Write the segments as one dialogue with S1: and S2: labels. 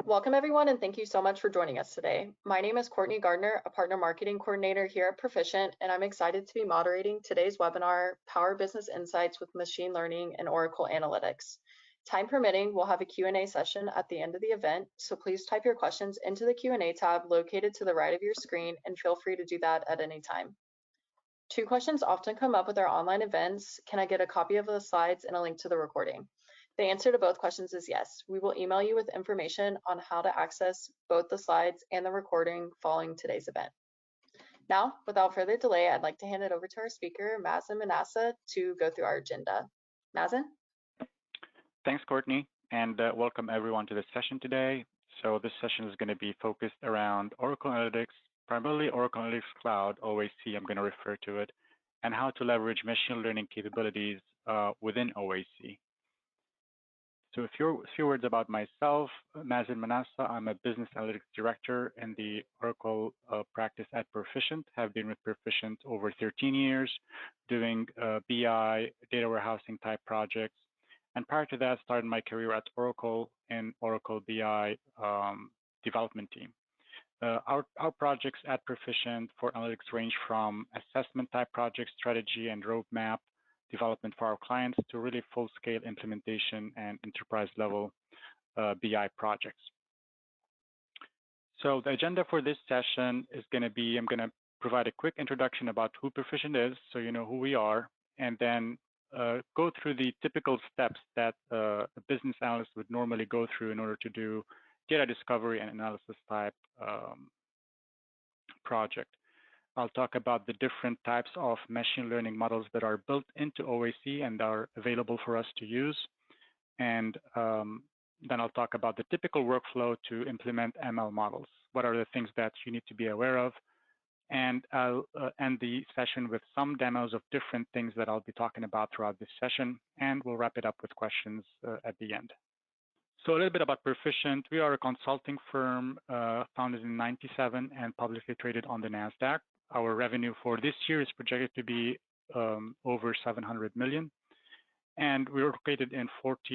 S1: Welcome everyone, and thank you so much for joining us today. My name is Courtney Gardner, a Partner Marketing Coordinator here at Proficient, and I'm excited to be moderating today's webinar, Power Business Insights with Machine Learning and Oracle Analytics. Time permitting, we'll have a Q&A session at the end of the event, so please type your questions into the Q&A tab located to the right of your screen, and feel free to do that at any time. Two questions often come up with our online events. Can I get a copy of the slides and a link to the recording? The answer to both questions is yes. We will email you with information on how to access both the slides and the recording following today's event. Now, without further delay, I'd like to hand it over to our speaker, Mazen Manassa, to go through our agenda. Mazen?
S2: Thanks, Courtney, and welcome everyone to this session today. So this session is going to be focused around Oracle Analytics, primarily Oracle Analytics Cloud, OAC, I'm going to refer to it, and how to leverage machine learning capabilities within OAC. So a few words about myself. Mazen Manassa, I'm a Business Analytics Director in the Oracle practice at Proficient. Have been with Proficient over 13 years, doing BI, data warehousing type projects. And prior to that, started my career at Oracle in Oracle BI development team. Our projects at Proficient for analytics range from assessment type project strategy and roadmap development for our clients to really full-scale implementation and enterprise-level BI projects. So the agenda for this session is going to be, I'm going to provide a quick introduction about who Proficient is, so you know who we are, and then go through the typical steps that a business analyst would normally go through in order to do data discovery and analysis type project. I'll talk about the different types of machine learning models that are built into OAC and are available for us to use. And then I'll talk about the typical workflow to implement ML models. What are the things that you need to be aware of? And I'll end the session with some demos of different things that I'll be talking about throughout this session, and we'll wrap it up with questions at the end. So a little bit about Proficient. We are a consulting firm founded in '97 and publicly traded on the NASDAQ. Our revenue for this year is projected to be over 700 million. And we're located in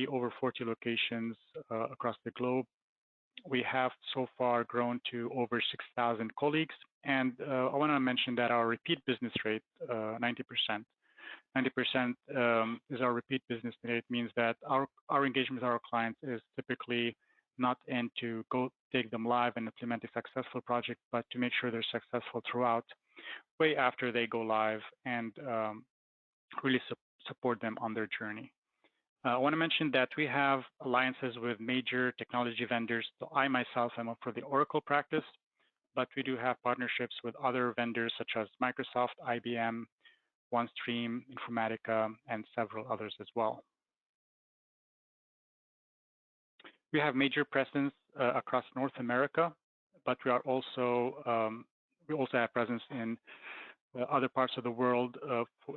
S2: over 40 locations across the globe. We have so far grown to over 6,000 colleagues. And I want to mention that our repeat business rate, 90%. 90% is our repeat business rate. It means that our engagement with our clients is typically not in to go take them live and implement a successful project, but to make sure they're successful throughout, way after they go live, and really support them on their journey. I want to mention that we have alliances with major technology vendors. So I myself am up for the Oracle practice, but we do have partnerships with other vendors such as Microsoft, IBM, OneStream, Informatica, and several others as well. We have major presence across North America, but we also have presence in other parts of the world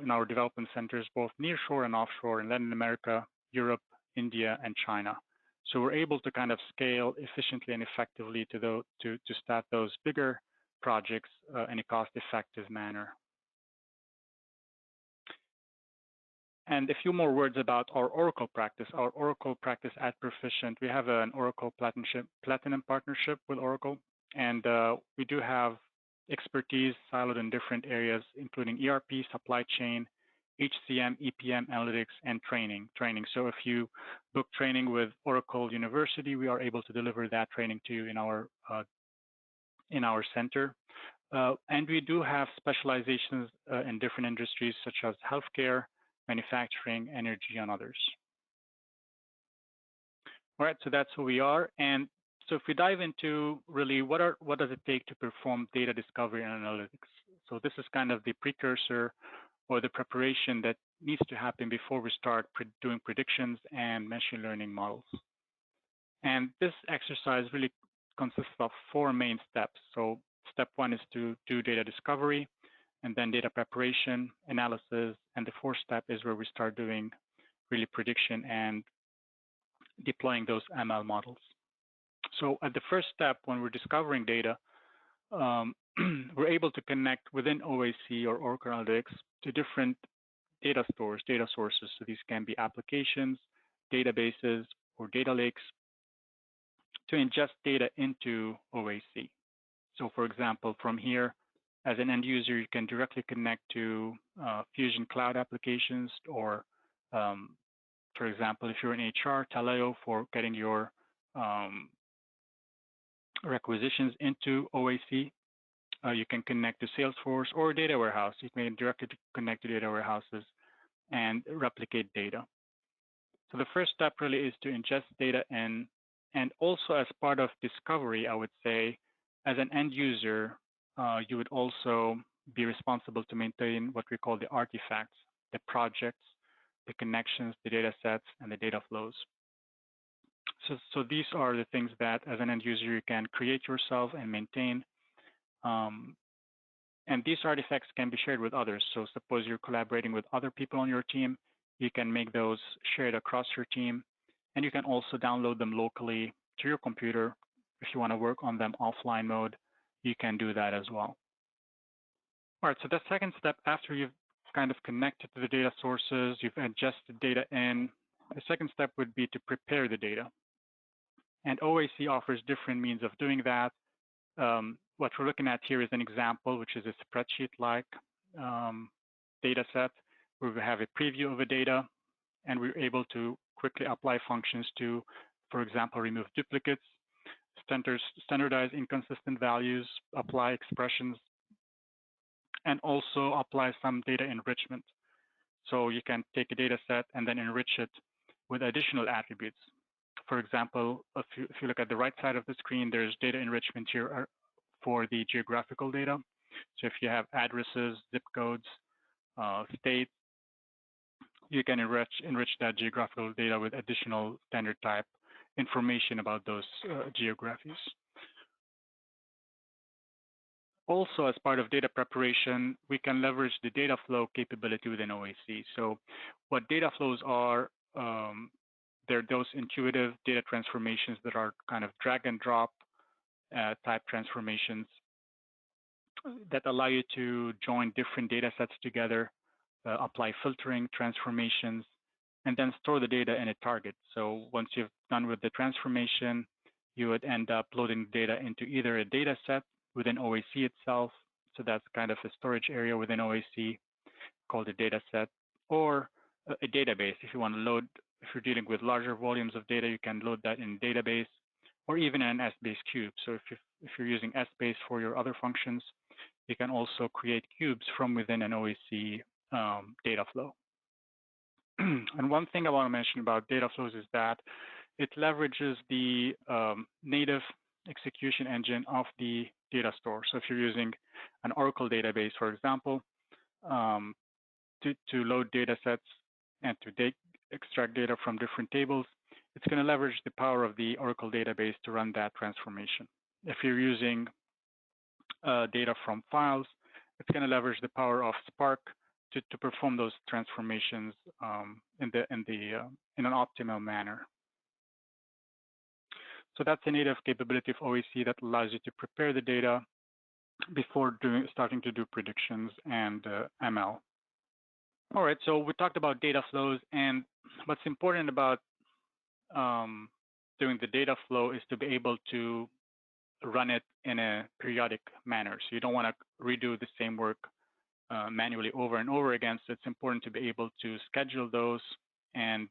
S2: in our development centers, both nearshore and offshore in Latin America, Europe, India, and China. So we're able to kind of scale efficiently and effectively to start those bigger projects in a cost-effective manner. And a few more words about our Oracle practice. Our Oracle practice at Proficient, we have an Oracle Platinum partnership with Oracle, and we do have expertise siloed in different areas, including ERP, supply chain, HCM, EPM, analytics, and training. So if you book training with Oracle University, we are able to deliver that training to you in our center. And we do have specializations in different industries such as healthcare, manufacturing, energy, and others. All right, so that's who we are. And so if we dive into really what does it take to perform data discovery and analytics? So this is kind of the precursor or the preparation that needs to happen before we start doing predictions and machine learning models. And this exercise really consists of 4 main steps. So step 1 is to do data discovery, and then data preparation, analysis, and the 4th step is where we start doing really prediction and deploying those ML models. So at the first step, when we're discovering data, we're able to connect within OAC or Oracle Analytics to different data stores, data sources. So these can be applications, databases, or data lakes. to ingest data into OAC. So for example, from here, as an end user, you can directly connect to Fusion Cloud applications, or for example, if you're in HR, Taleo for getting your requisitions into OAC. You can connect to Salesforce or data warehouse. You can directly connect to data warehouses and replicate data. So the first step really is to ingest data in, and also as part of discovery, I would say, as an end user, you would also be responsible to maintain what we call the artifacts, the projects, the connections, the data sets, and the data flows. So these are the things that as an end user you can create yourself and maintain. And these artifacts can be shared with others. So suppose you're collaborating with other people on your team, you can make those shared across your team. And you can also download them locally to your computer. If you want to work on them offline mode, you can do that as well. All right, so the second step, after you've kind of connected to the data sources, you've ingested data in, the second step would be to prepare the data. And OAC offers different means of doing that. What we're looking at here is an example, which is a spreadsheet-like data set where we have a preview of the data, and we're able to quickly apply functions to, for example, remove duplicates, standardize inconsistent values, apply expressions, and also apply some data enrichment. So you can take a data set and then enrich it with additional attributes. For example, if you look at the right side of the screen, there's data enrichment here for the geographical data. So if you have addresses, zip codes, states, you can enrich that geographical data with additional standard type information about those geographies. Also, as part of data preparation, we can leverage the data flow capability within OAC. So what data flows are, they're those intuitive data transformations that are kind of drag and drop type transformations that allow you to join different data sets together, apply filtering transformations, and then store the data in a target. So once you've done with the transformation, you would end up loading data into either a data set within OAC itself. So that's kind of a storage area within OAC called a data set, or a database. If you want to load, if you're dealing with larger volumes of data, you can load that in a database, or even in an Essbase cube. So if you're using Essbase for your other functions, you can also create cubes from within an OAC data flow. And one thing I want to mention about data flows is that it leverages the native execution engine of the data store. So if you're using an Oracle database, for example, to load data sets and to extract data from different tables, it's going to leverage the power of the Oracle database to run that transformation. If you're using data from files, it's going to leverage the power of Spark to perform those transformations in an optimal manner. So that's a native capability of OAC that allows you to prepare the data before starting to do predictions and ML. All right, so we talked about data flows, and what's important about doing the data flow is to be able to run it in a periodic manner. So you don't want to redo the same work manually over and over again. So it's important to be able to schedule those and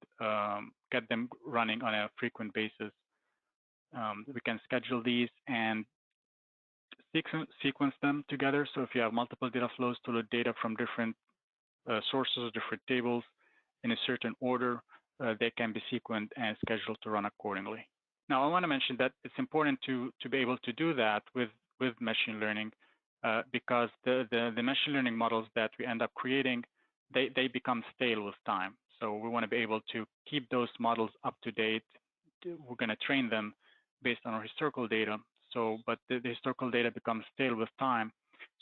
S2: get them running on a frequent basis. We can schedule these and sequence them together. So if you have multiple data flows to load data from different sources, different tables in a certain order, they can be sequenced and scheduled to run accordingly. Now, I want to mention that it's important to be able to do that with machine learning because the machine learning models that we end up creating, they become stale with time. So we want to be able to keep those models up to date. We're going to train them based on our historical data. So, but the historical data becomes stale with time.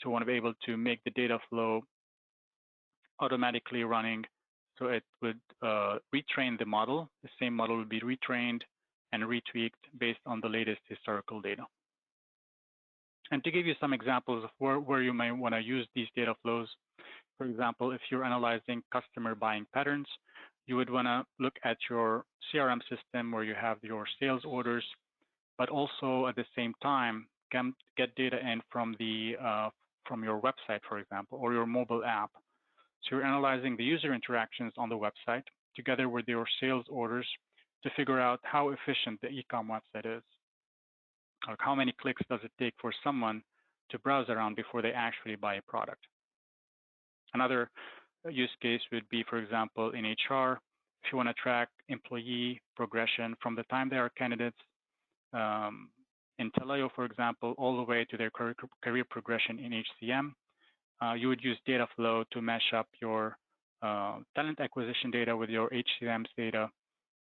S2: So we want to be able to make the data flow automatically running. So it would retrain the model. The same model would be retrained and retweaked based on the latest historical data. And to give you some examples of where you may want to use these data flows, for example, if you're analyzing customer buying patterns, you would want to look at your CRM system where you have your sales orders but also at the same time can get data in from your website, for example, or your mobile app. So you're analyzing the user interactions on the website together with your sales orders to figure out how efficient the e-com website is. Like how many clicks does it take for someone to browse around before they actually buy a product. Another use case would be, for example, in HR, if you want to track employee progression from the time they are candidates in Taleo, for example, all the way to their career progression in HCM, you would use data flow to mesh up your talent acquisition data with your HCM's data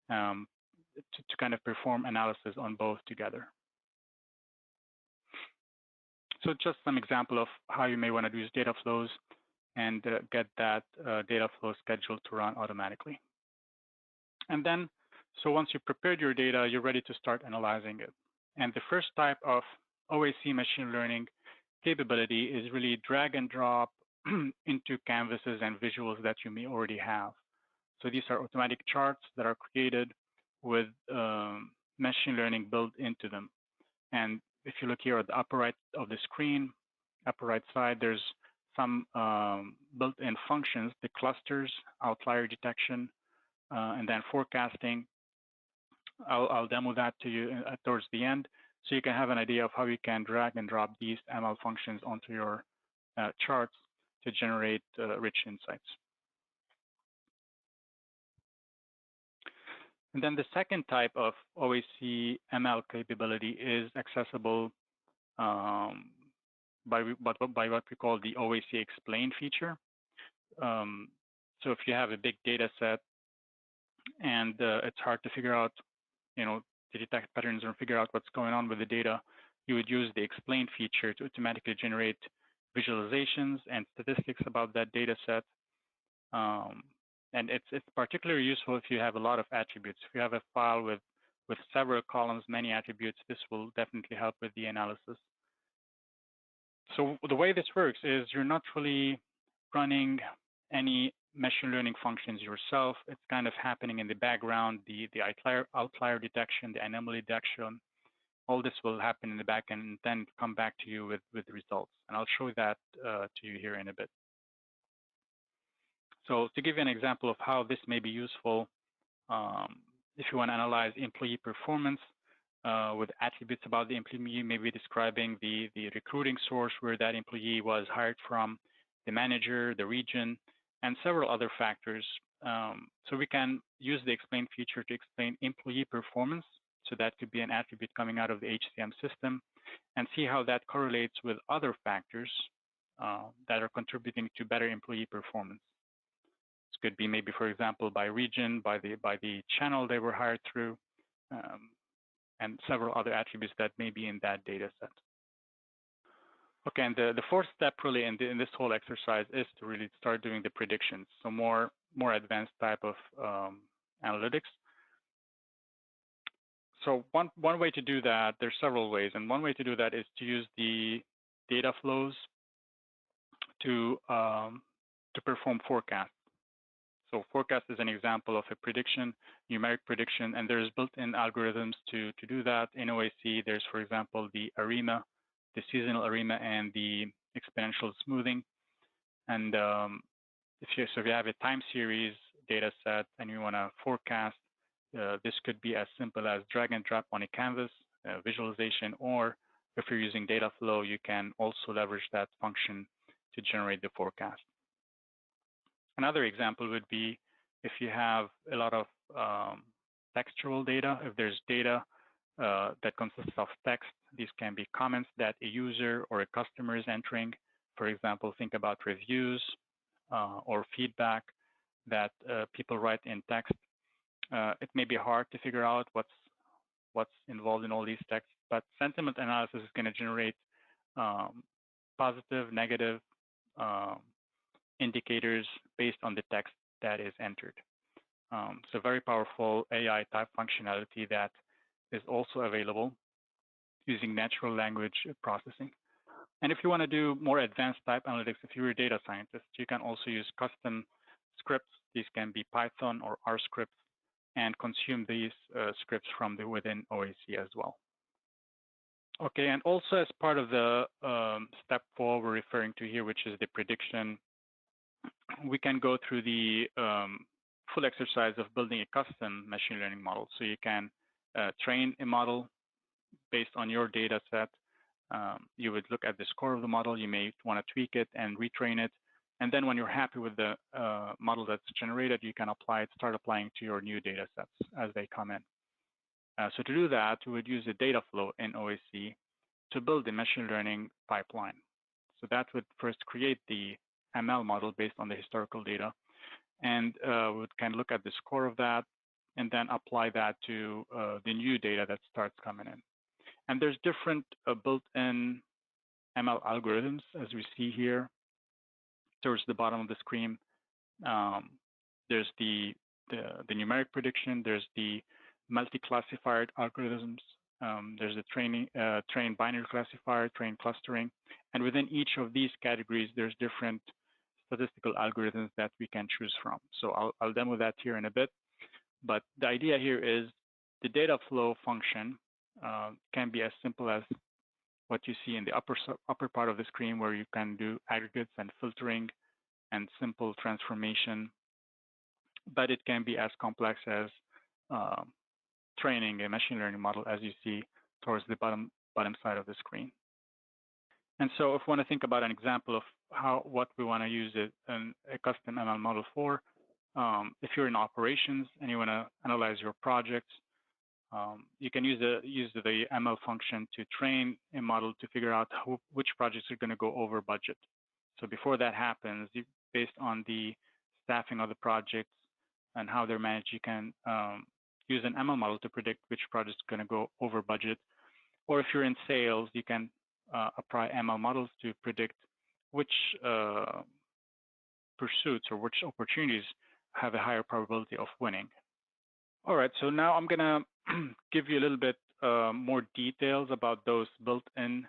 S2: to kind of perform analysis on both together. So just some example of how you may want to use data flows and get that data flow scheduled to run automatically. And then, so once you've prepared your data, you're ready to start analyzing it. And the first type of OAC machine learning capability is really drag and drop into canvases and visuals that you may already have. So these are automatic charts that are created with machine learning built into them. And if you look here at the upper right of the screen, upper right side, there's some built-in functions, the clusters, outlier detection, and then forecasting. I'll demo that to you towards the end, so you can have an idea of how you can drag and drop these ML functions onto your charts to generate rich insights. And then the second type of OAC ML capability is accessible by what we call the OAC explain feature. So if you have a big data set and it's hard to figure out, to detect patterns or figure out what's going on with the data, you would use the explain feature to automatically generate visualizations and statistics about that data set. And it's particularly useful if you have a lot of attributes. If you have a file with several columns, many attributes, this will definitely help with the analysis. So the way this works is you're not really running any machine learning functions yourself. It's kind of happening in the background, the outlier detection, the anomaly detection. All this will happen in the back end and then come back to you with results. And I'll show that to you here in a bit. So to give you an example of how this may be useful, if you want to analyze employee performance with attributes about the employee, maybe describing the recruiting source where that employee was hired from, the manager, the region, and several other factors. So we can use the explain feature to explain employee performance. So that could be an attribute coming out of the HCM system, and see how that correlates with other factors that are contributing to better employee performance. This could be maybe, for example, by region, by the channel they were hired through, and several other attributes that may be in that data set. Okay, and the fourth step really in this whole exercise is to really start doing the predictions, so more advanced type of analytics. So one way to do that, there's several ways, and one way to do that is to use the data flows to perform forecasts. So forecast is an example of a prediction, numeric prediction, and there's built-in algorithms to do that. In OAC, there's, for example, the ARIMA, the seasonal ARIMA, and the exponential smoothing. And if you have a time series data set and you want to forecast, this could be as simple as drag and drop on a canvas visualization, or if you're using data flow, you can also leverage that function to generate the forecast. Another example would be if you have a lot of textual data, if there's data that consists of text, these can be comments that a user or a customer is entering. For example, think about reviews or feedback that people write in text. It may be hard to figure out what's involved in all these texts, but sentiment analysis is going to generate positive, negative indicators based on the text that is entered. So very powerful AI type functionality that is also available using natural language processing. And if you want to do more advanced type analytics, if you're a data scientist, you can also use custom scripts. These can be Python or R scripts, and consume these scripts from within OAC as well. Okay, and also as part of the step 4 we're referring to here, which is the prediction, we can go through the full exercise of building a custom machine learning model. So you can train a model based on your data set. You would look at the score of the model. You may want to tweak it and retrain it. And then when you're happy with the model that's generated, you can start applying to your new data sets as they come in. So to do that, we would use a data flow in OAC to build a machine learning pipeline. So that would first create the ML model based on the historical data. And we would kind of look at the score of that and then apply that to the new data that starts coming in. And there's different built-in ML algorithms, as we see here towards the bottom of the screen. There's the numeric prediction. There's the multi-classifier algorithms. There's the train binary classifier, train clustering. And within each of these categories, there's different statistical algorithms that we can choose from. So I'll demo that here in a bit. But the idea here is the data flow function can be as simple as what you see in the upper part of the screen, where you can do aggregates and filtering and simple transformation. But it can be as complex as training a machine learning model, as you see towards the bottom side of the screen. And so if we want to think about an example of what we want to use a custom ML model for, if you're in operations and you want to analyze your projects, you can use the ML function to train a model to figure out which projects are going to go over budget. So before that happens, based on the staffing of the projects and how they're managed, you can use an ML model to predict which project is going to go over budget. Or if you're in sales, you can apply ML models to predict which pursuits or which opportunities have a higher probability of winning. All right, so now I'm going to give you a little bit more details about those built-in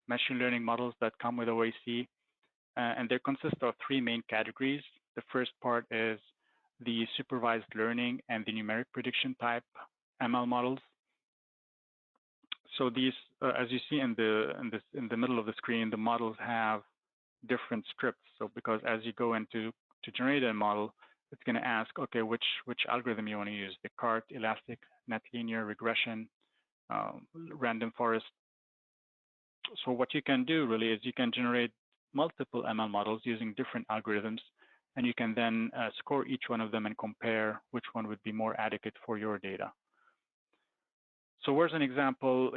S2: machine learning models that come with OAC. And they consist of 3 main categories. The first part is the supervised learning and the numeric prediction type ML models. So these, as you see in the middle of the screen, the models have different scripts. So because as you go into to generate a model, it's going to ask, okay, which algorithm you want to use: the CART, elastic, net linear, regression, random forest. So what you can do really is you can generate multiple ML models using different algorithms, and you can then score each one of them and compare which one would be more adequate for your data. So here's an example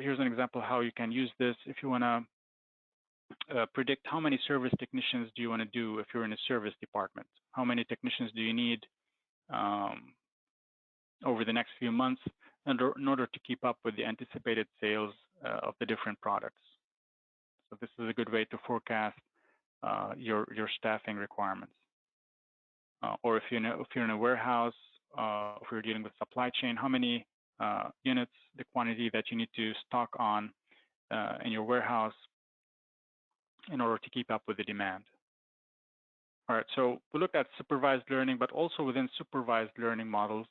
S2: how you can use this. If you want to predict how many service technicians do you want to do if you're in a service department, how many technicians do you need over the next few months in order to keep up with the anticipated sales of the different products. So this is a good way to forecast your staffing requirements. Or if you're in a warehouse, if you're dealing with supply chain, how many units, the quantity that you need to stock on in your warehouse in order to keep up with the demand. All right, so we looked at supervised learning, but also within supervised learning models.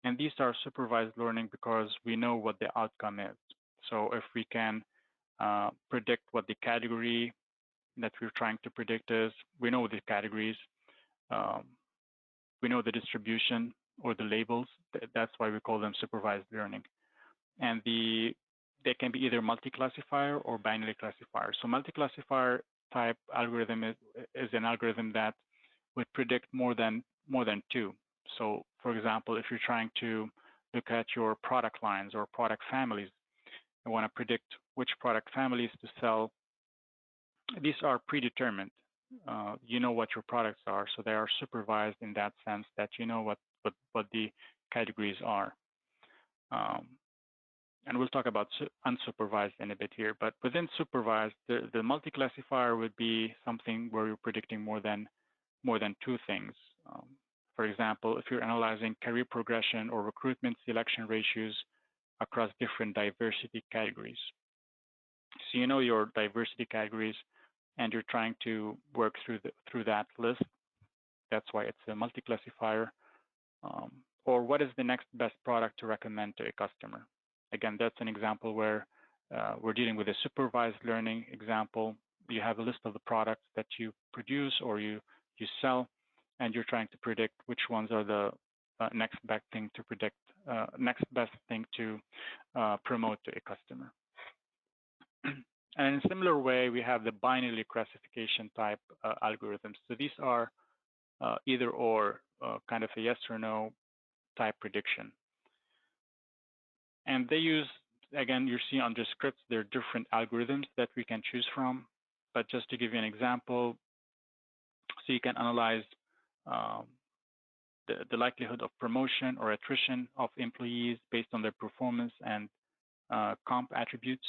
S2: And these are supervised learning because we know what the outcome is. So if we can predict what the category that we're trying to predict is, we know the categories, we know the distribution or the labels. That's why we call them supervised learning. And they can be either multi-classifier or binary classifier. So multi-classifier type algorithm is an algorithm that would predict more than 2. So for example, if you're trying to look at your product lines or product families, you want to predict which product families to sell. These are predetermined. You know what your products are, so they are supervised in that sense that you know what the categories are. And we'll talk about unsupervised in a bit here. But within supervised, the multi-classifier would be something where you're predicting more than 2 things. For example, if you're analyzing career progression or recruitment selection ratios across different diversity categories. So you know your diversity categories, and you're trying to work through that list. That's why it's a multi-classifier. Or what is the next best product to recommend to a customer? Again, that's an example where we're dealing with a supervised learning example. You have a list of the products that you produce or you sell, and you're trying to predict which ones are the next best thing to predict, next best thing to promote to a customer. And in a similar way, we have the binary classification type algorithms. So these are either or, kind of a yes or no type prediction. And they use, again, you see under scripts, there are different algorithms that we can choose from. But just to give you an example, so you can analyze the likelihood of promotion or attrition of employees based on their performance and comp attributes.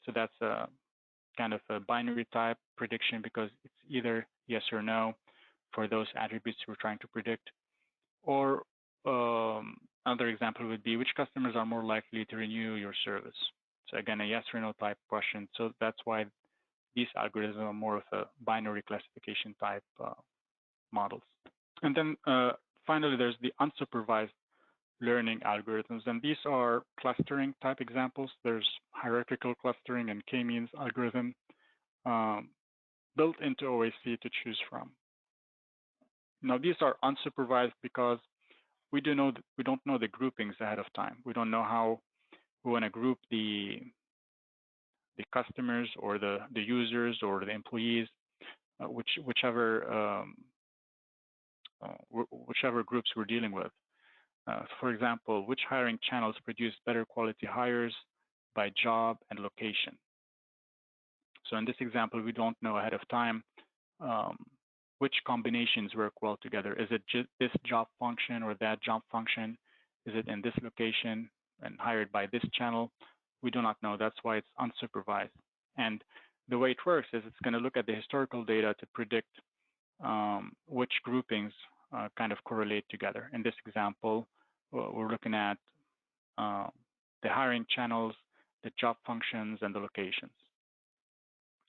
S2: So that's a kind of a binary type prediction because it's either yes or no for those attributes we're trying to predict. Or another example would be which customers are more likely to renew your service. So again, a yes or no type question. So that's why these algorithms are more of a binary classification type models. And then finally, there's the unsupervised learning algorithms, and these are clustering type examples. There's hierarchical clustering and k-means algorithm built into OAC to choose from. Now, these are unsupervised because we don't know the groupings ahead of time. We don't know how we want to group the customers or the users or the employees, whichever groups we're dealing with. For example, which hiring channels produce better quality hires by job and location? So in this example, we don't know ahead of time which combinations work well together. Is it just this job function or that job function? Is it in this location and hired by this channel? We do not know. That's why it's unsupervised. And the way it works is it's going to look at the historical data to predict which groupings kind of correlate together. In this example, we're looking at the hiring channels, the job functions, and the locations.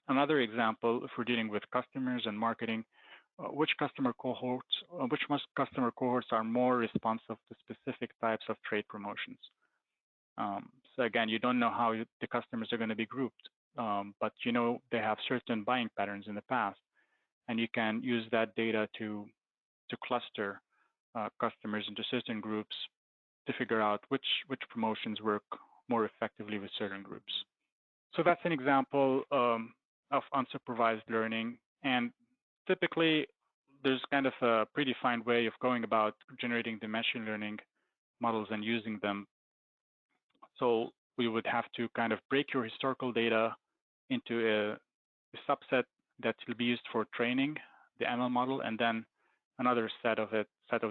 S2: Another example, if we're dealing with customers and marketing, which customer cohorts are more responsive to specific types of trade promotions? So again, you don't know how the customers are going to be grouped, but you know they have certain buying patterns in the past, and you can use that data to cluster customers into certain groups to figure out which promotions work more effectively with certain groups. So that's an example of unsupervised learning, and typically there's kind of a predefined way of going about generating the machine learning models and using them. So we would have to kind of break your historical data into a subset that will be used for training the ML model, and then another set of the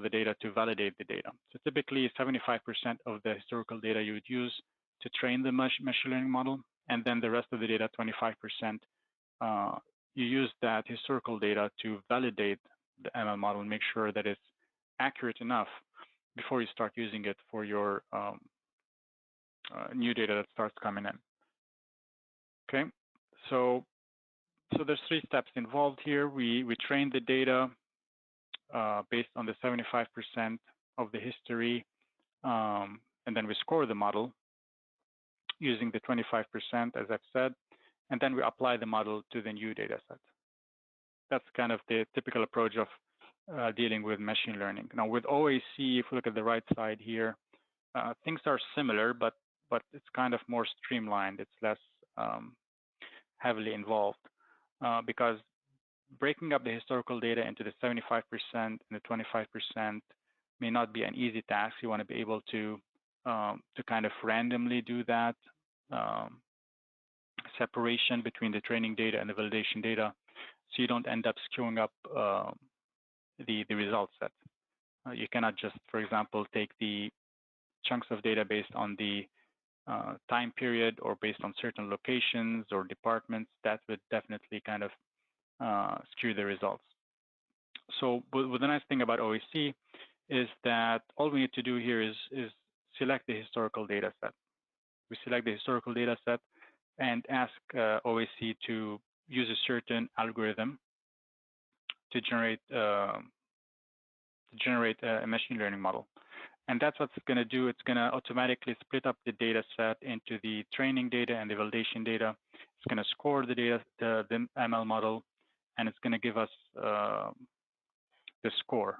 S2: data to validate the data. So typically 75% of the historical data you would use to train the machine learning model, and then the rest of the data, 25%, you use that historical data to validate the ML model and make sure that it's accurate enough before you start using it for your new data that starts coming in. Okay, so there's 3 steps involved here. We train the data based on the 75% of the history, and then we score the model using the 25%, as I've said, and then we apply the model to the new data set. That's kind of the typical approach of dealing with machine learning. Now with OAC, if you look at the right side here, things are similar, but it's kind of more streamlined. It's less heavily involved because breaking up the historical data into the 75% and the 25% may not be an easy task. You want to be able to kind of randomly do that separation between the training data and the validation data, so you don't end up skewing up the result set. You cannot just, for example, take the chunks of data based on the time period or based on certain locations or departments. That would definitely kind of skew the results. So the nice thing about OAC is that all we need to do here is select the historical data set. We select the historical data set and ask OAC to use a certain algorithm to generate a machine learning model. And that's what's going to do. It's going to automatically split up the data set into the training data and the validation data. It's going to score the data, the ML model, and it's going to give us the score.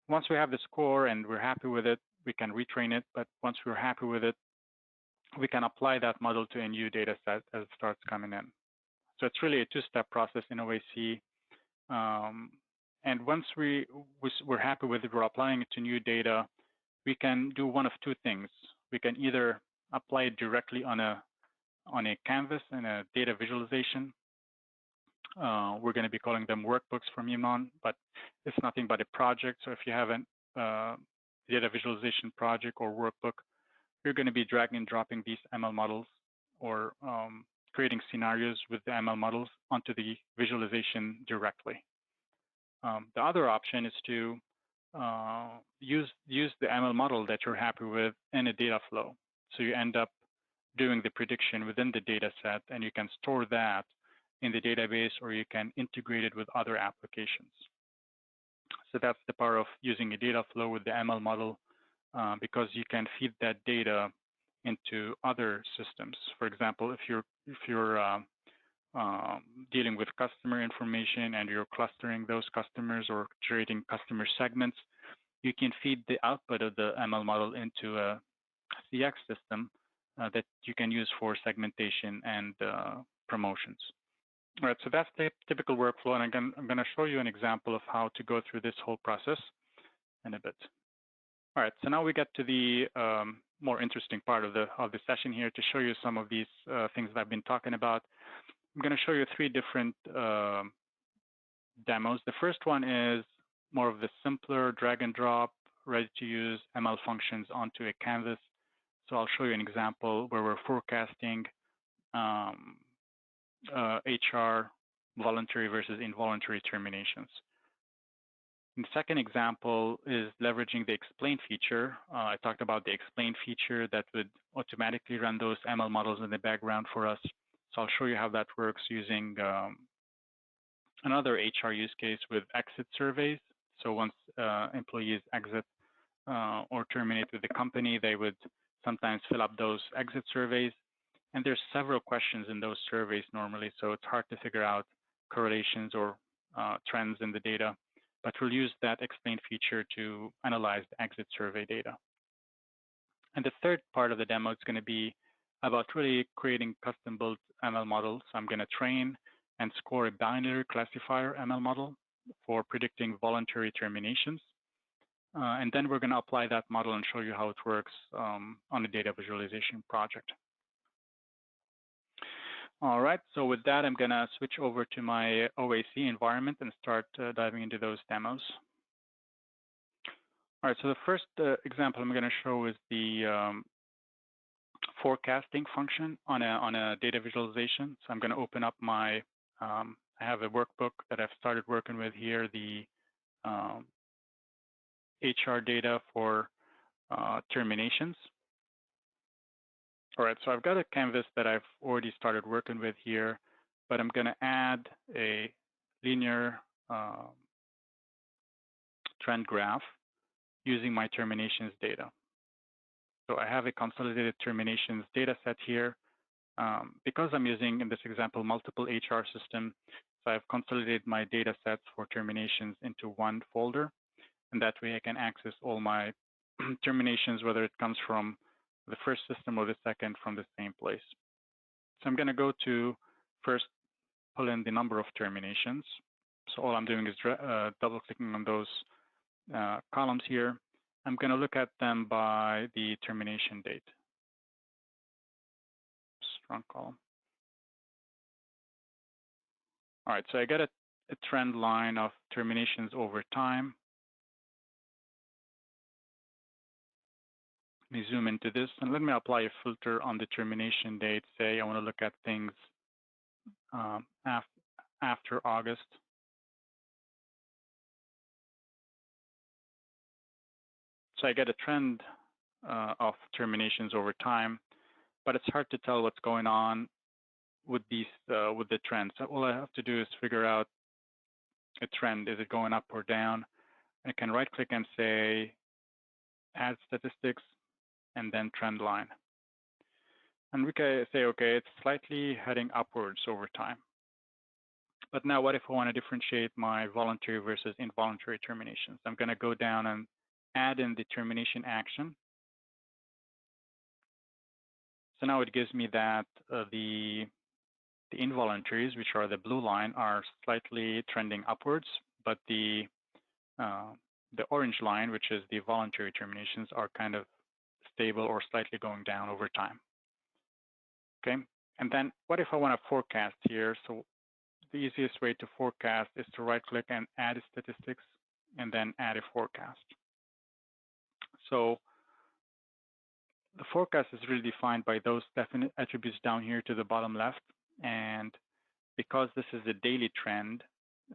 S2: Once we have the score and we're happy with it, we can retrain it. But once we're happy with it, we can apply that model to a new data set as it starts coming in. So it's really a two-step process in OAC. And once we're happy with it, we're applying it to new data, we can do one of two things. We can either apply it directly on a canvas in a data visualization. We're going to be calling them workbooks from Yimnon, but it's nothing but a project. So if you have a data visualization project or workbook, you're going to be dragging and dropping these ML models or creating scenarios with the ML models onto the visualization directly. The other option is to use the ML model that you're happy with in a data flow. So you end up doing the prediction within the data set, and you can store that in the database, or you can integrate it with other applications. So that's the power of using a data flow with the ML model, because you can feed that data into other systems. For example, if you're dealing with customer information and you're clustering those customers or creating customer segments, you can feed the output of the ML model into a CX system that you can use for segmentation and promotions. All right, so that's the typical workflow, and I'm going to show you an example of how to go through this whole process in a bit. All right, so now we get to the more interesting part of the session here to show you some of these things that I've been talking about. I'm going to show you 3 different demos. The first one is more of the simpler drag and drop, ready to use ML functions onto a canvas. So I'll show you an example where we're forecasting HR voluntary versus involuntary terminations. And the second example is leveraging the explain feature. I talked about the explain feature that would automatically run those ML models in the background for us. So I'll show you how that works using another HR use case with exit surveys. So once employees exit or terminate with the company, they would sometimes fill up those exit surveys. And there's several questions in those surveys normally, so it's hard to figure out correlations or trends in the data. But we'll use that explain feature to analyze the exit survey data. And the third part of the demo is going to be about really creating custom-built ML models. So I'm going to train and score a binary classifier ML model for predicting voluntary terminations. And then we're going to apply that model and show you how it works on a data visualization project. All right, so with that, I'm going to switch over to my OAC environment and start diving into those demos. All right, so the first example I'm going to show is the forecasting function on a data visualization. So I'm going to open up my, I have a workbook that I've started working with here, the HR data for terminations. All right, so I've got a canvas that I've already started working with here, but I'm going to add a linear trend graph using my terminations data. So I have a consolidated terminations data set here. Because I'm using, in this example, multiple HR systems, so I've consolidated my data sets for terminations into one folder. And that way I can access all my terminations, whether it comes from the first system or the second from the same place. So I'm going to go to first pull in the number of terminations. So all I'm doing is double clicking on those columns here. I'm going to look at them by the termination date. Strong column. All right, so I get a trend line of terminations over time. Let me zoom into this and let me apply a filter on the termination date. Say I want to look at things after August. So I get a trend of terminations over time, but it's hard to tell what's going on with these with the trends. So all I have to do is figure out a trend. Is it going up or down? I can right click and say add statistics, and then trend line. And we can say, okay, it's slightly heading upwards over time. But now what if I want to differentiate my voluntary versus involuntary terminations? I'm going to go down and add in the termination action. So now it gives me that the involuntaries, which are the blue line, are slightly trending upwards, but the orange line, which is the voluntary terminations, are kind of stable or slightly going down over time. Okay, and then what if I want to forecast here? So the easiest way to forecast is to right-click and add statistics, and then add a forecast. So the forecast is really defined by those definite attributes down here to the bottom left. And because this is a daily trend,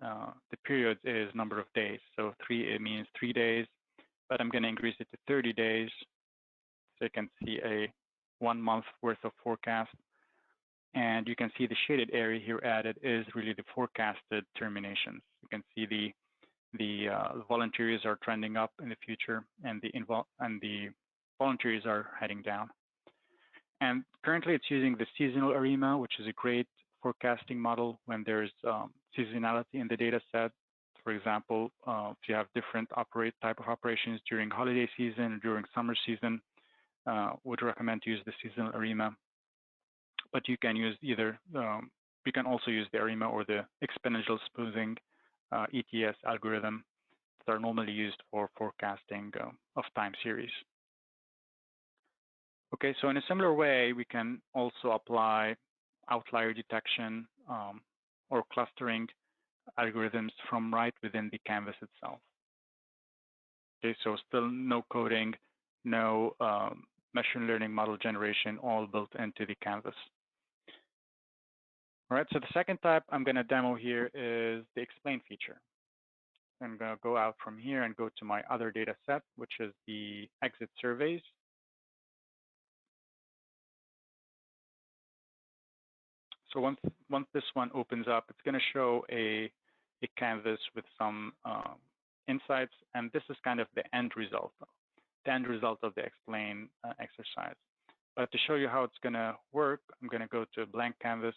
S2: the period is number of days. So it means 3 days, but I'm going to increase it to 30 days. So you can see a 1 month worth of forecast. And you can see the shaded area here added is really the forecasted terminations. You can see the voluntaries are trending up in the future, and the voluntaries are heading down. And currently it's using the seasonal ARIMA, which is a great forecasting model when there's seasonality in the data set. For example, if you have different type of operations during holiday season or during summer season, would recommend to use the seasonal ARIMA. But you can use either, you can also use the ARIMA or the exponential smoothing ETS algorithm that are normally used for forecasting of time series. Okay, so in a similar way, we can also apply outlier detection or clustering algorithms from right within the canvas itself. Okay, so still no coding, no machine learning model generation, all built into the canvas. All right, so the second type I'm going to demo here is the explain feature. I'm going to go out from here and go to my other data set, which is the exit surveys. So once this one opens up, it's going to show a canvas with some insights, and this is kind of the end result of the explain exercise. But to show you how it's going to work, I'm going to go to a blank canvas.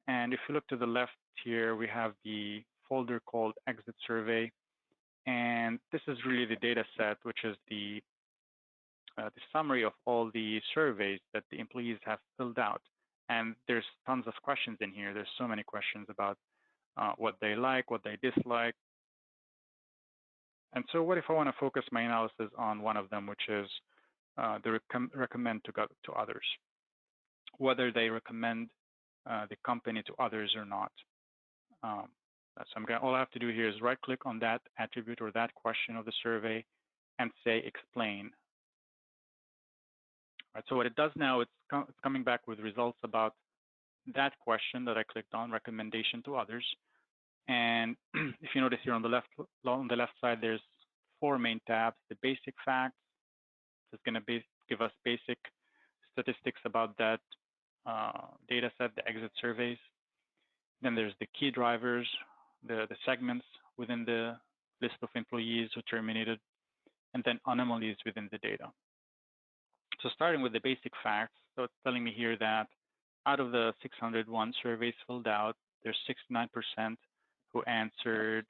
S2: And if you look to the left here, we have the folder called exit survey. And this is really the data set, which is the summary of all the surveys that the employees have filled out. And there's tons of questions in here. There's so many questions about what they like, what they dislike. And so what if I want to focus my analysis on one of them, which is the recommend to others, whether they recommend the company to others or not. So all I have to do here is right-click on that attribute or that question of the survey and say explain. Right, so what it does now, it's coming back with results about that question that I clicked on, recommendation to others. And if you notice here on the left side, there's 4 main tabs. The basic facts is going to give us basic statistics about that data set, the exit surveys. Then there's the key drivers, the segments within the list of employees who terminated, and then anomalies within the data. So starting with the basic facts, so it's telling me here that out of the 601 surveys filled out, there's 69% who answered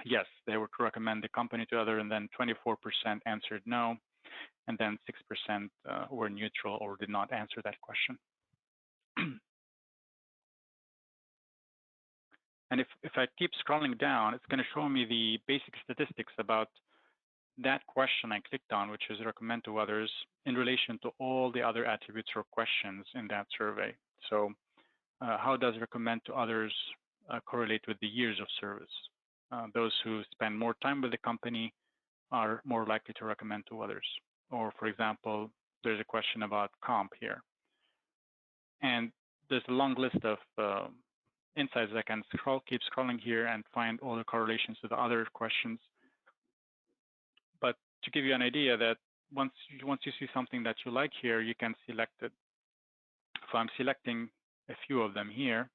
S2: yes, they would recommend the company to other, and then 24% answered no, and then 6% were neutral or did not answer that question. And if I keep scrolling down, it's going to show me the basic statistics about that question I clicked on, which is recommend to others, in relation to all the other attributes or questions in that survey. So how does recommend to others correlate with the years of service? Those who spend more time with the company are more likely to recommend to others. Or for example, there's a question about comp here. And there's a long list of insights. I can keep scrolling here and find all the correlations to the other questions. But to give you an idea that once you see something that you like here, you can select it. So I'm selecting a few of them here.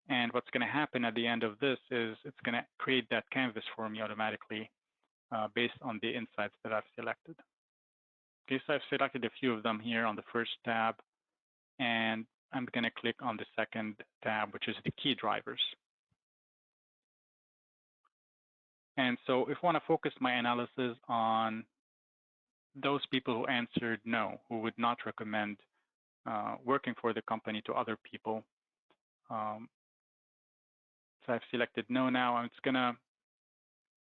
S2: And what's going to happen at the end of this is it's going to create that canvas for me automatically based on the insights that I've selected. Okay, so I've selected a few of them here on the first tab, and I'm going to click on the second tab, which is the key drivers. And so if I want to focus my analysis on those people who answered no, who would not recommend working for the company to other people, so I've selected no now. I'm just going to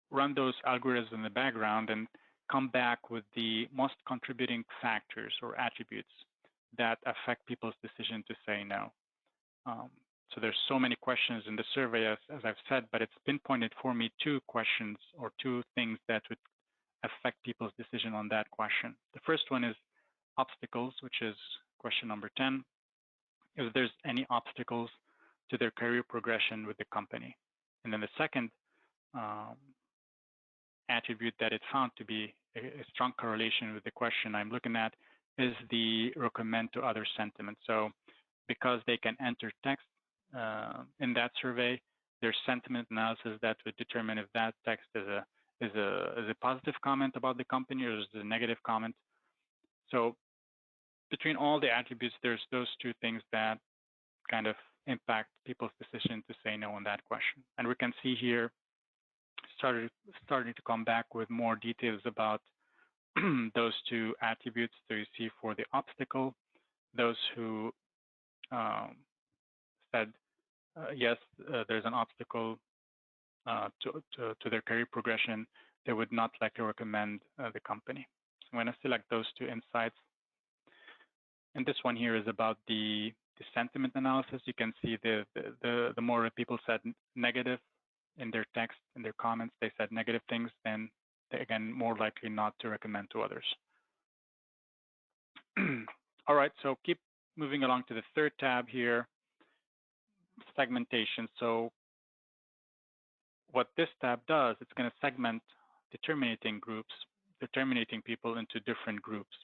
S2: run those algorithms in the background and come back with the most contributing factors or attributes that affect people's decision to say no. So there's so many questions in the survey, as I've said, but it's pinpointed for me 2 questions or 2 things that would affect people's decision on that question. The first one is obstacles, which is question number 10. If there's any obstacles to their career progression with the company. And then the second attribute that it found to be a strong correlation with the question I'm looking at is the recommend to others sentiment. So because they can enter text in that survey, there's sentiment analysis that would determine if that text is a positive comment about the company or is a negative comment. So between all the attributes, there's those 2 things that kind of impact people's decision to say no on that question. And we can see here starting to come back with more details about those 2 attributes. So you see for the obstacle, those who said yes, there's an obstacle to their career progression, they would not like to recommend the company. So I'm going to select those 2 insights. And this one here is about the sentiment analysis. You can see the more people said negative in their text, in their comments, they said negative things, then they're again more likely not to recommend to others. All right, so keep moving along to the third tab here, segmentation. So what this tab does, it's going to segment the terminating groups, the terminating people into different groups.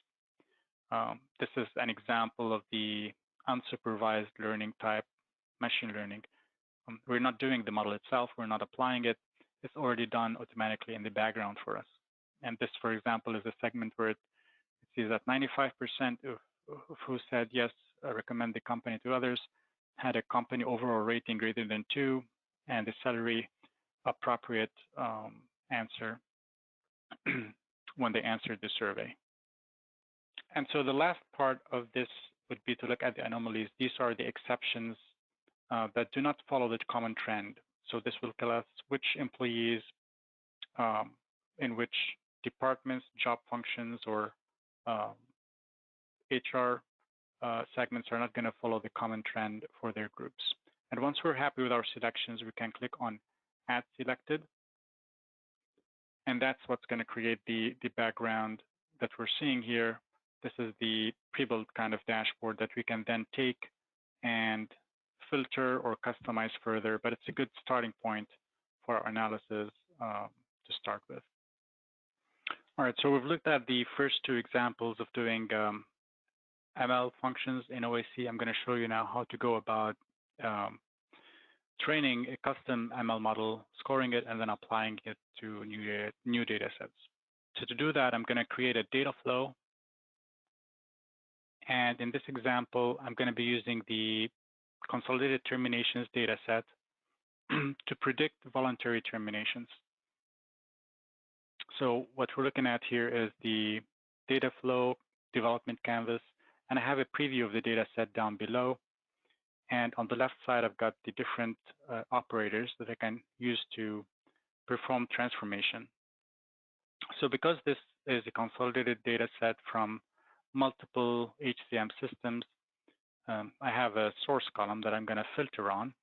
S2: This is an example of the unsupervised learning type machine learning. We're not doing the model itself. We're not applying it. It's already done automatically in the background for us. And this, for example, is a segment where it sees that 95% of who said yes, recommend the company to others, had a company overall rating greater than 2, and the salary appropriate answer when they answered the survey. And so the last part of this would be to look at the anomalies. These are the exceptions that do not follow the common trend. So this will tell us which employees in which departments, job functions, or HR segments are not going to follow the common trend for their groups. And once we're happy with our selections, we can click on Add Selected. And that's what's going to create the background that we're seeing here. This is the pre-built kind of dashboard that we can then take and filter or customize further, but it's a good starting point for our analysis to start with. All right, so we've looked at the first 2 examples of doing ML functions in OAC. I'm going to show you now how to go about training a custom ML model, scoring it, and then applying it to new data sets. So to do that, I'm going to create a data flow. And in this example, I'm going to be using the consolidated terminations data set to predict voluntary terminations. So what we're looking at here is the data flow development canvas, and I have a preview of the data set down below. And on the left side, I've got the different operators that I can use to perform transformation. So because this is a consolidated data set from multiple HCM systems, I have a source column that I'm going to filter on.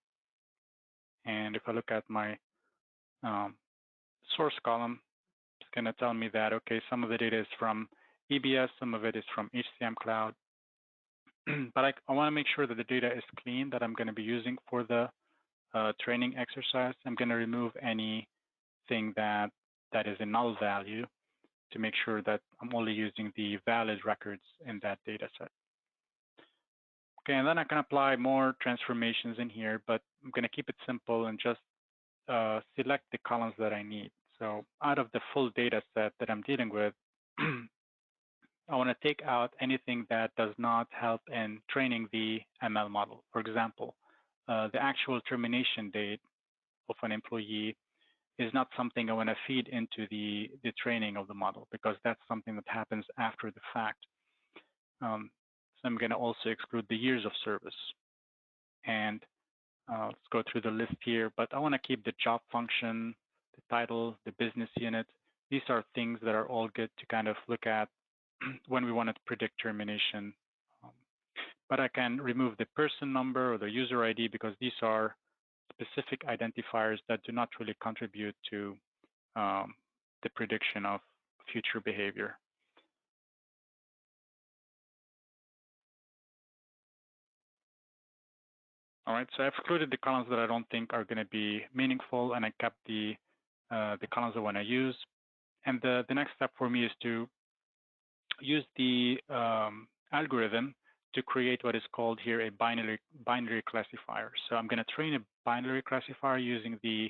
S2: And if I look at my source column, it's going to tell me that, okay, some of the data is from EBS, some of it is from HCM Cloud. But I want to make sure that the data is clean that I'm going to be using for the training exercise. I'm going to remove anything that is a null value to make sure that I'm only using the valid records in that data set. Okay, and then I can apply more transformations in here, but I'm going to keep it simple and just select the columns that I need. So out of the full data set that I'm dealing with, I want to take out anything that does not help in training the ML model. For example, the actual termination date of an employee is not something I want to feed into the training of the model, because that's something that happens after the fact. So I'm going to also exclude the years of service. And let's go through the list here, but I want to keep the job function, the title, the business unit. These are things that are all good to kind of look at when we want to predict termination. But I can remove the person number or the user ID, because these are specific identifiers that do not really contribute to the prediction of future behavior. All right, so I've excluded the columns that I don't think are going to be meaningful, and I kept the columns I want to use. And the next step for me is to use the algorithm to create what is called here a binary classifier. So I'm going to train a binary classifier using the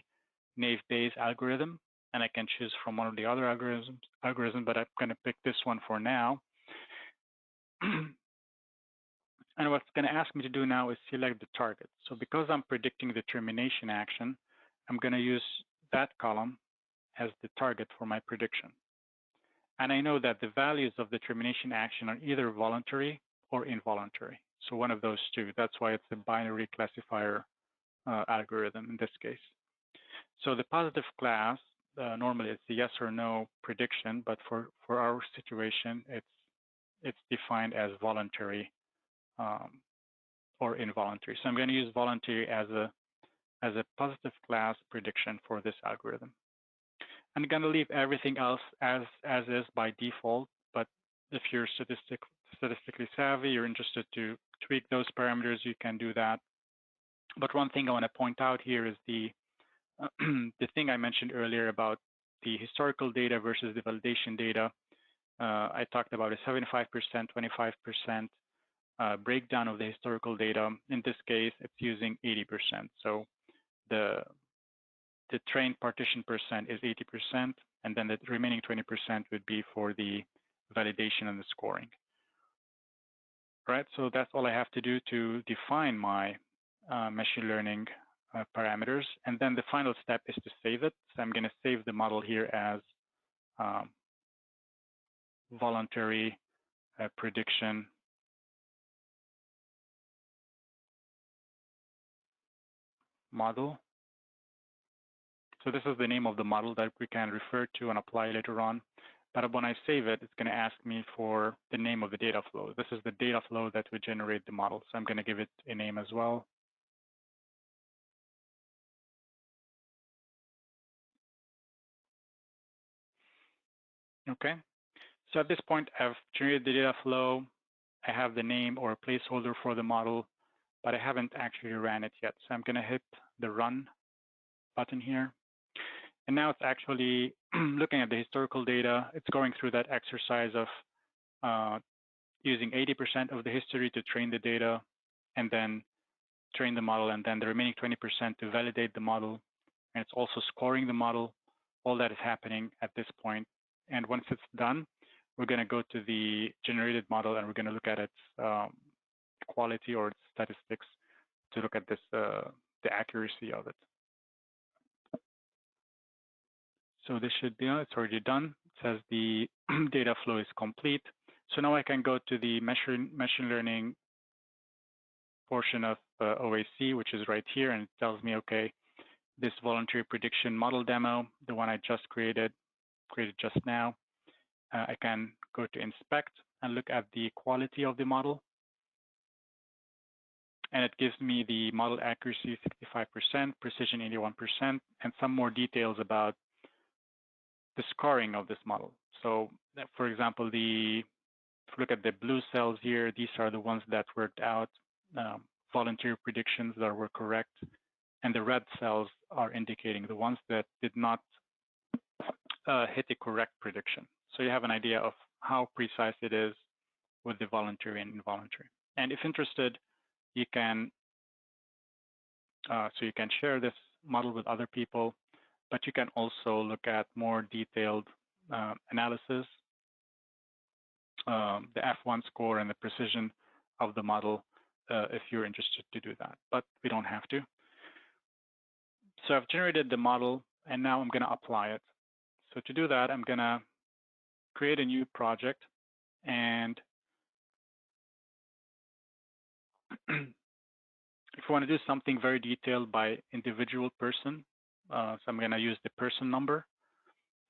S2: naive Bayes algorithm, and I can choose from one of the other algorithms, but I'm going to pick this one for now. And what's going to ask me to do now is select the target. So because I'm predicting the termination action, I'm going to use that column as the target for my prediction. And I know that the values of the termination action are either voluntary or involuntary. So one of those two. That's why it's a binary classifier algorithm in this case. So the positive class, normally it's a yes or no prediction, but for our situation, it's defined as voluntary or involuntary. So I'm going to use voluntary as a positive class prediction for this algorithm. I'm going to leave everything else as is by default, but if you're statistically savvy, you're interested to tweak those parameters, you can do that. But one thing I want to point out here is the thing I mentioned earlier about the historical data versus the validation data. I talked about a 75%, 25% breakdown of the historical data. In this case, it's using 80%. So the trained partition percent is 80%, and then the remaining 20% would be for the validation and the scoring. Right, so that's all I have to do to define my machine learning parameters. And then the final step is to save it. So I'm going to save the model here as voluntary prediction model. So this is the name of the model that we can refer to and apply later on. But when I save it, it's going to ask me for the name of the data flow. This is the data flow that would generate the model. So I'm going to give it a name as well. Okay. So at this point, I've generated the data flow. I have the name or a placeholder for the model, but I haven't actually ran it yet. So I'm going to hit the run button here. And now it's actually looking at the historical data. It's going through that exercise of using 80% of the history to train the data and then train the model, and then the remaining 20% to validate the model. And it's also scoring the model. All that is happening at this point. And once it's done, we're going to go to the generated model, and we're going to look at its quality or its statistics to look at this, the accuracy of it. So this should be, it's already done. It says the data flow is complete. So now I can go to the machine learning portion of OAC, which is right here, and it tells me, okay, this voluntary prediction model demo, the one I just created just now, I can go to inspect and look at the quality of the model. And it gives me the model accuracy 65%, precision 81%, and some more details about the scoring of this model. So for example, if you look at the blue cells here, these are the ones that worked out, voluntary predictions that were correct. And the red cells are indicating the ones that did not hit a correct prediction. So you have an idea of how precise it is with the voluntary and involuntary. And if interested, you can share this model with other people. but you can also look at more detailed analysis, the F1 score and the precision of the model if you're interested to do that, but we don't have to. So I've generated the model, and now I'm going to apply it. So to do that, I'm going to create a new project, and if you want to do something very detailed by individual person, so I'm going to use the person number.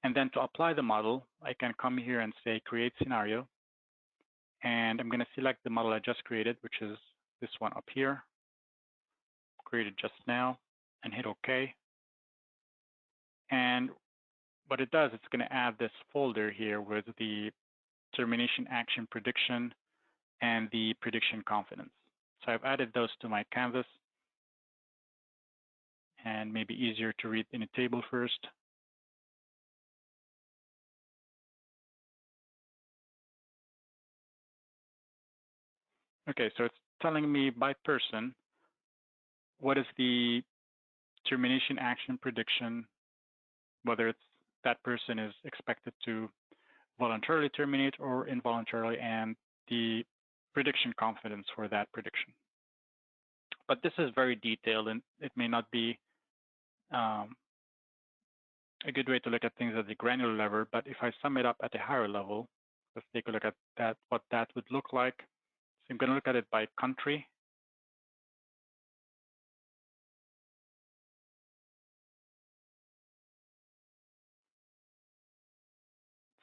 S2: And then to apply the model, I can come here and say create scenario. And I'm going to select the model I just created, which is this one up here, created just now, and hit OK. And what it does, it's going to add this folder here with the termination action prediction and the prediction confidence. So I've added those to my canvas, and maybe easier to read in a table first. Okay, so it's telling me by person, what is the termination action prediction, whether it's that person is expected to voluntarily terminate or involuntarily, and the prediction confidence for that prediction. But this is very detailed, and it may not be a good way to look at things at the granular level, but if I sum it up at a higher level, let's take a look at that, what that would look like. So I'm going to look at it by country.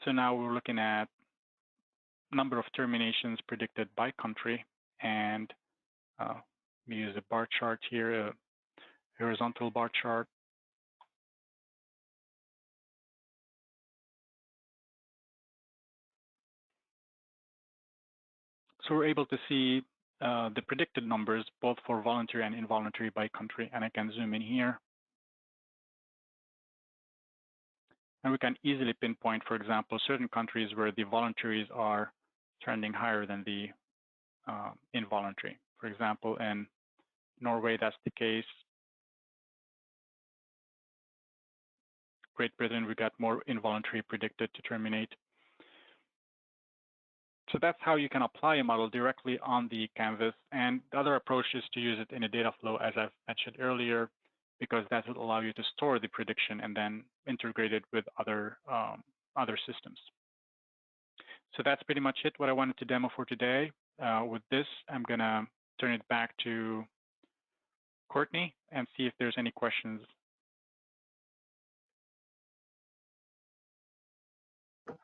S2: So now we're looking at number of terminations predicted by country, and we use a bar chart here, a horizontal bar chart. So we're able to see the predicted numbers, both for voluntary and involuntary by country, and I can zoom in here. And we can easily pinpoint, for example, certain countries where the voluntaries are trending higher than the involuntary. For example, in Norway, that's the case. Great Britain, we got more involuntary predicted to terminate. So that's how you can apply a model directly on the canvas. And the other approach is to use it in a data flow, as I've mentioned earlier, because that will allow you to store the prediction and then integrate it with other systems. So that's pretty much it, what I wanted to demo for today. With this, I'm going to turn it back to Courtney and see if there's any questions.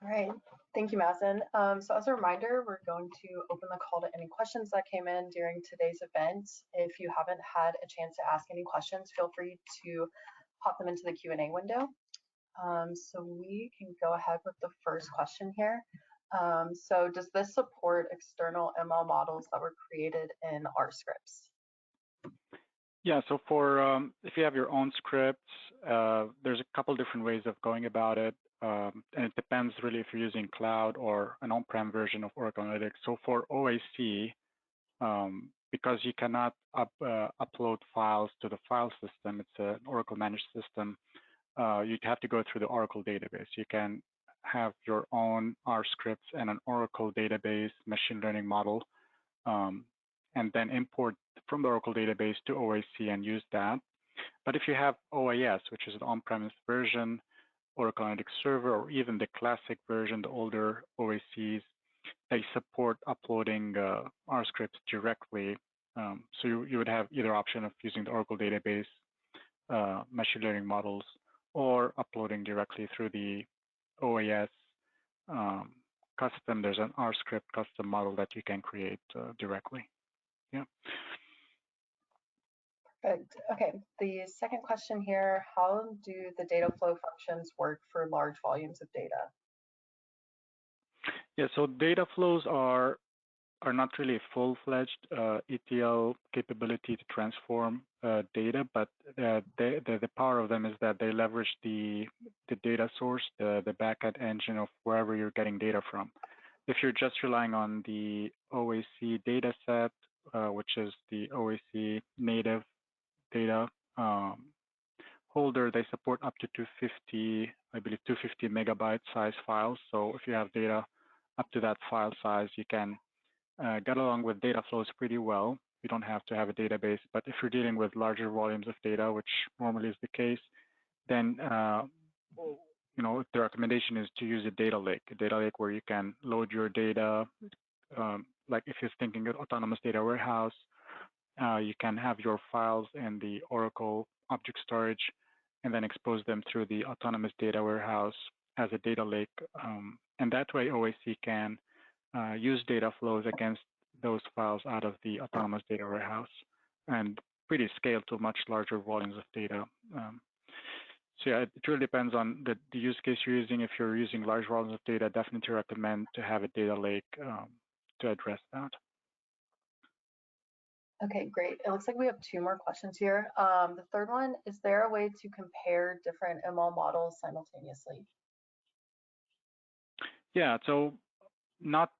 S1: All right, thank you, Mazen. So as a reminder, we're going to open the call to any questions that came in during today's event. If you haven't had a chance to ask any questions, feel free to pop them into the Q&A window. So we can go ahead with the first question here. So does this support external ML models that were created in R scripts?
S2: Yeah, so for if you have your own scripts, there's a couple different ways of going about it. And it depends really if you're using cloud or an on-prem version of Oracle Analytics. So for OAC, because you cannot upload files to the file system, it's an Oracle managed system, you'd have to go through the Oracle database. You can have your own R scripts and an Oracle database machine learning model, and then import from the Oracle database to OAC and use that. But if you have OAS, which is an on-premise version, Oracle Analytics Server, or even the classic version, the older OACs, they support uploading R scripts directly. So you would have either option of using the Oracle database machine learning models, or uploading directly through the OAS custom. There's an R script custom model that you can create directly. Yeah.
S1: Perfect. Okay, the second question here, how do the data flow functions work for large volumes of data?
S2: Yeah, so data flows are not really a full-fledged ETL capability to transform data, but the power of them is that they leverage the data source, the backend engine of wherever you're getting data from. If you're just relying on the OAC data set, which is the OAC native data holder, they support up to 250, I believe 250 megabyte size files. So if you have data up to that file size, you can get along with data flows pretty well. You don't have to have a database, but if you're dealing with larger volumes of data, which normally is the case, then the recommendation is to use a data lake where you can load your data. Like if you're thinking of autonomous data warehouse, you can have your files in the Oracle object storage and then expose them through the autonomous data warehouse as a data lake. And that way OAC can use data flows against those files out of the autonomous data warehouse and pretty scale to much larger volumes of data. So yeah, it really depends on the use case you're using. If you're using large volumes of data, definitely recommend to have a data lake to address that.
S1: Okay, great. It looks like we have 2 more questions here. The third one, is there a way to compare different ML models simultaneously?
S2: Yeah, so not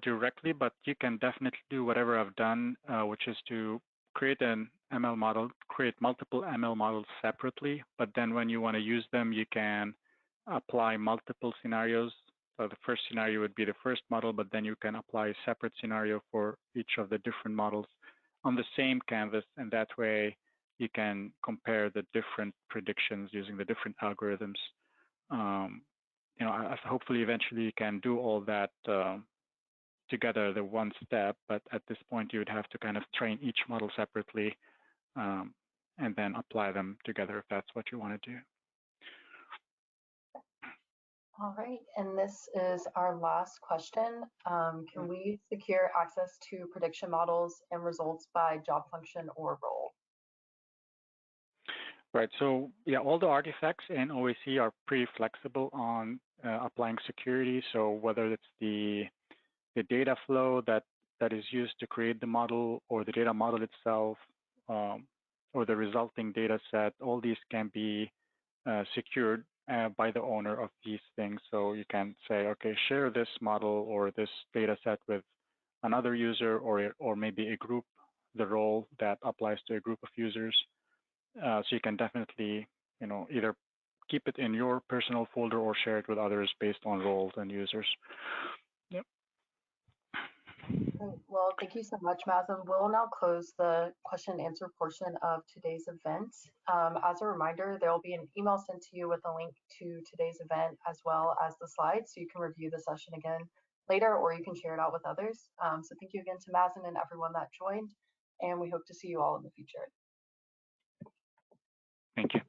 S2: directly, but you can definitely do whatever I've done, which is to create an ML model, create multiple ML models separately, but then when you want to use them, you can apply multiple scenarios. So the first scenario would be the first model, but then you can apply a separate scenario for each of the different models on the same canvas, and that way you can compare the different predictions using the different algorithms. Hopefully eventually you can do all that together, the one step, but at this point you would have to kind of train each model separately and then apply them together if that's what you want to do.
S1: All right, and this is our last question. Can we secure access to prediction models and results by job function or role?
S2: Right, so yeah, all the artifacts in OAC are pretty flexible on applying security. So whether it's the data flow that is used to create the model, or the data model itself, or the resulting data set, all these can be secured by the owner of these things. So you can say, okay, share this model or this data set with another user, or maybe a group, the role that applies to a group of users. So you can definitely, either keep it in your personal folder or share it with others based on roles and users. Yep.
S1: Great. Well, thank you so much, Mazen. We'll now close the question and answer portion of today's event. As a reminder, there will be an email sent to you with a link to today's event as well as the slides, so you can review the session again later, or you can share it out with others. So thank you again to Mazen and everyone that joined, and we hope to see you all in the future.
S2: Thank you.